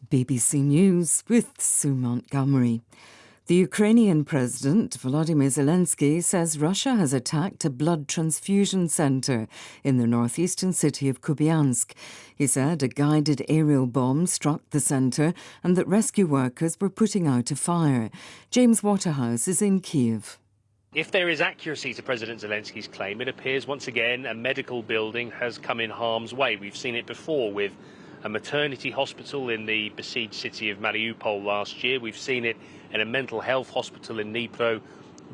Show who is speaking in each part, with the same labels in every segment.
Speaker 1: BBC News with Sue Montgomery. The Ukrainian President, Volodymyr Zelensky, says Russia has attacked a blood transfusion centre in the northeastern city of Kupiansk. He said a guided aerial bomb struck the centre and that rescue workers were putting out a fire. James Waterhouse is in Kyiv.
Speaker 2: If there is accuracy to President Zelensky's claim, it appears once again a medical building has come in harm's way. We've seen it before with a maternity hospital in the besieged city of Mariupol last year. We've seen it in a mental health hospital in Dnipro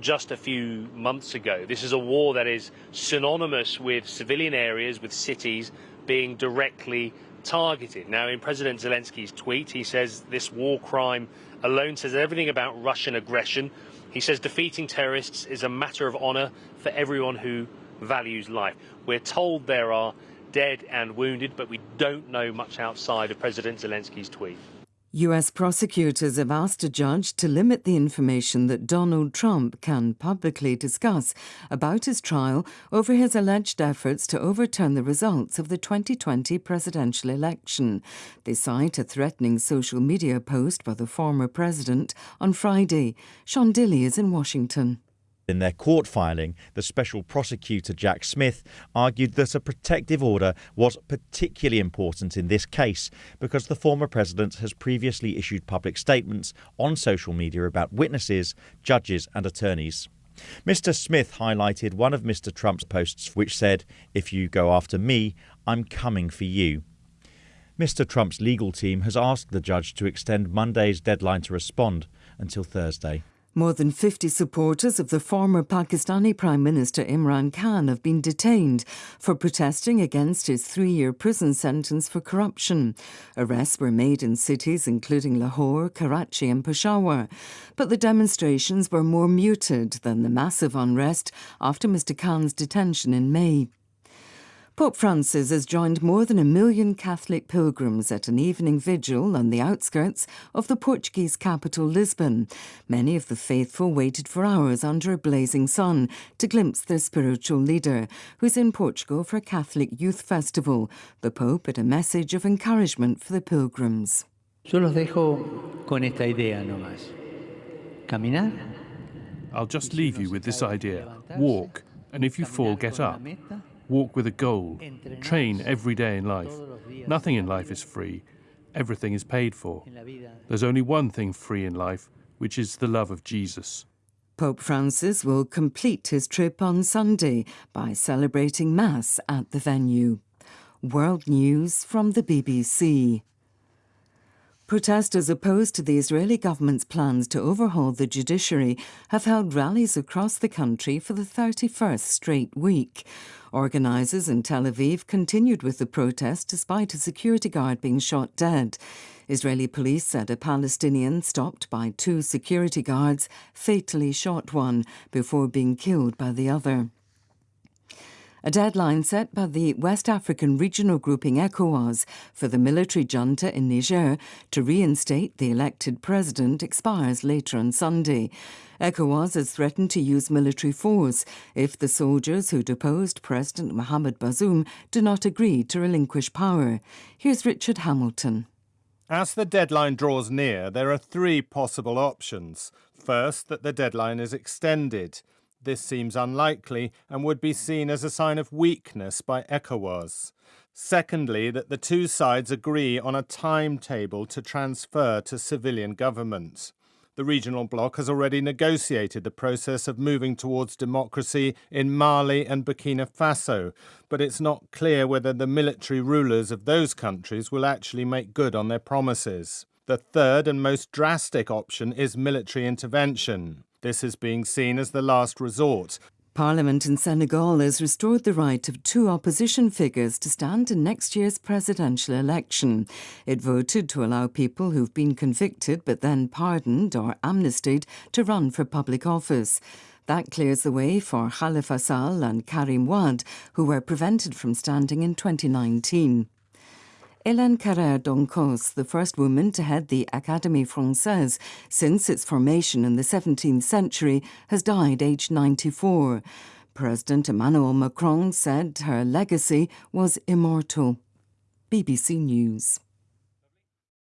Speaker 2: just a few months ago. This is a war that is synonymous with civilian areas, with cities being directly targeted. Now, in President Zelensky's tweet, he says this war crime alone says everything about Russian aggression. He says defeating terrorists is a matter of honour for everyone who values life. We're told there are dead and wounded, but we don't know much outside of President Zelensky's tweet.
Speaker 1: US prosecutors have asked a judge to limit the information that Donald Trump can publicly discuss about his trial over his alleged efforts to overturn the results of the 2020 presidential election. They cite a threatening social media post by the former president on Friday. Sean Dilley is in Washington.
Speaker 3: In their court filing, the special prosecutor Jack Smith argued that a protective order was particularly important in this case because the former president has previously issued public statements on social media about witnesses, judges and attorneys. Mr. Smith highlighted one of Mr. Trump's posts which said, "If you go after me, I'm coming for you." Mr. Trump's legal team has asked the judge to extend Monday's deadline to respond until Thursday.
Speaker 1: More than 50 supporters of the former Pakistani Prime Minister Imran Khan have been detained for protesting against his 3-year prison sentence for corruption. Arrests were made in cities including Lahore, Karachi and Peshawar. But the demonstrations were more muted than the massive unrest after Mr. Khan's detention in May. Pope Francis has joined more than 1 million Catholic pilgrims at an evening vigil on the outskirts of the Portuguese capital, Lisbon. Many of the faithful waited for hours under a blazing sun to glimpse their spiritual leader, who's in Portugal for a Catholic youth festival. The Pope had a message of encouragement for the pilgrims.
Speaker 4: Yo los dejo con esta idea nomás. Caminar.
Speaker 5: I'll just leave you with this idea. Walk, and if you fall, get up. Walk with a goal. Train every day in life. Nothing in life is free. Everything is paid for. There's only one thing free in life, which is the love of Jesus.
Speaker 1: Pope Francis will complete his trip on Sunday by celebrating Mass at the venue. World News from the BBC. Protesters opposed to the Israeli government's plans to overhaul the judiciary have held rallies across the country for the 31st straight week. Organisers in Tel Aviv continued with the protest despite a security guard being shot dead. Israeli police said a Palestinian stopped by 2 security guards fatally shot one before being killed by the other. A deadline set by the West African regional grouping ECOWAS for the military junta in Niger to reinstate the elected president expires later on Sunday. ECOWAS has threatened to use military force if the soldiers who deposed President Mohamed Bazoum do not agree to relinquish power. Here's Richard Hamilton.
Speaker 6: As the deadline draws near, there are 3 possible options. First, that the deadline is extended. This seems unlikely and would be seen as a sign of weakness by ECOWAS. Secondly, that the 2 sides agree on a timetable to transfer to civilian government. The regional bloc has already negotiated the process of moving towards democracy in Mali and Burkina Faso, but it's not clear whether the military rulers of those countries will actually make good on their promises. The third and most drastic option is military intervention. This is being seen as the last resort.
Speaker 1: Parliament in Senegal has restored the right of 2 opposition figures to stand in next year's presidential election. It voted to allow people who've been convicted but then pardoned or amnestied to run for public office. That clears the way for Khalifa Sall and Karim Wade, who were prevented from standing in 2019. Hélène Carrère-Doncos, the first woman to head the Académie Française since its formation in the 17th century, has died aged 94. President Emmanuel Macron said her legacy was immortal. BBC News.